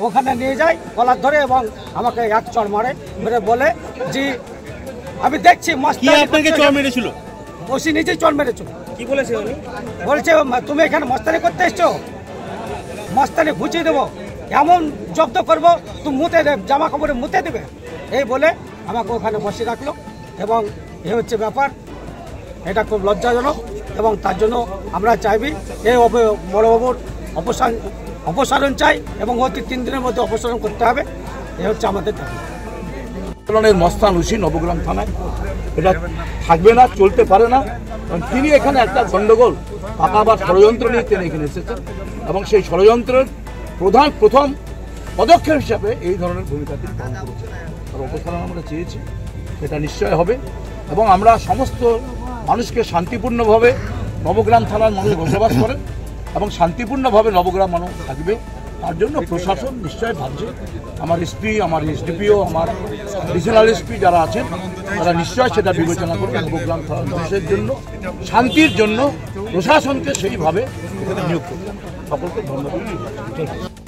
ওখানে নিয়ে যায় গলার ধরে এবং আমাকে এক চড় মারে, মেরে বলে যে আমি দেখছি আপনাকে চড় মেরেছিল, ওসি নিজেই চড় মেরেছিল। কি বলেছে উনি? বলছে তুমি এখানে মস্তানি করতে এসছো, মস্তানি ঘুচিয়ে দেবো, এমন জব্দ করবো তুমি মুতে জামা কাপড়ে মুতে দেবে, এই বলে আমাকে ওখানে বসে রাখলো। এবং এ হচ্ছে ব্যাপার, এটা খুব লজ্জাজনক এবং তার জন্য আমরা চাইবি এই বড়বাবুর অপসারণ চাই এবং অতি 3 দিনের মধ্যে অপসারণ করতে হবে, এ হচ্ছে আমাদের দাবি। আন্দোলনের মস্তান হুসি নবগ্রাম থানায় এটা থাকবে না, চলতে পারে না, কারণ তিনি এখানে একটা গণ্ডগোল পাকাবার ষড়যন্ত্র নিয়ে তিনি এখানে এসেছেন এবং সেই ষড়যন্ত্রের প্রথম পদক্ষেপ হিসাবে এই ধরনের ভূমিকা তিনি পালন করেছেন। তার অপসারণ আমরা চেয়েছি, সেটা নিশ্চয় হবে এবং আমরা সমস্ত মানুষকে শান্তিপূর্ণভাবে, নবগ্রাম থানার মানুষ বসবাস করেন এবং শান্তিপূর্ণভাবে নবগ্রাম মানুষ থাকবে, তার জন্য প্রশাসন নিশ্চয় ভাবছে। আমার এসপি, আমার এসডিপিও, আমার রিজিওনাল এসপি যারা আছেন তারা নিশ্চয় সেটা বিবেচনা করে নবগ্রাম থানার মানুষের জন্য, শান্তির জন্য প্রশাসনকে সেইভাবে নিয়োগ করবেন। সকলকে ধন্যবাদ।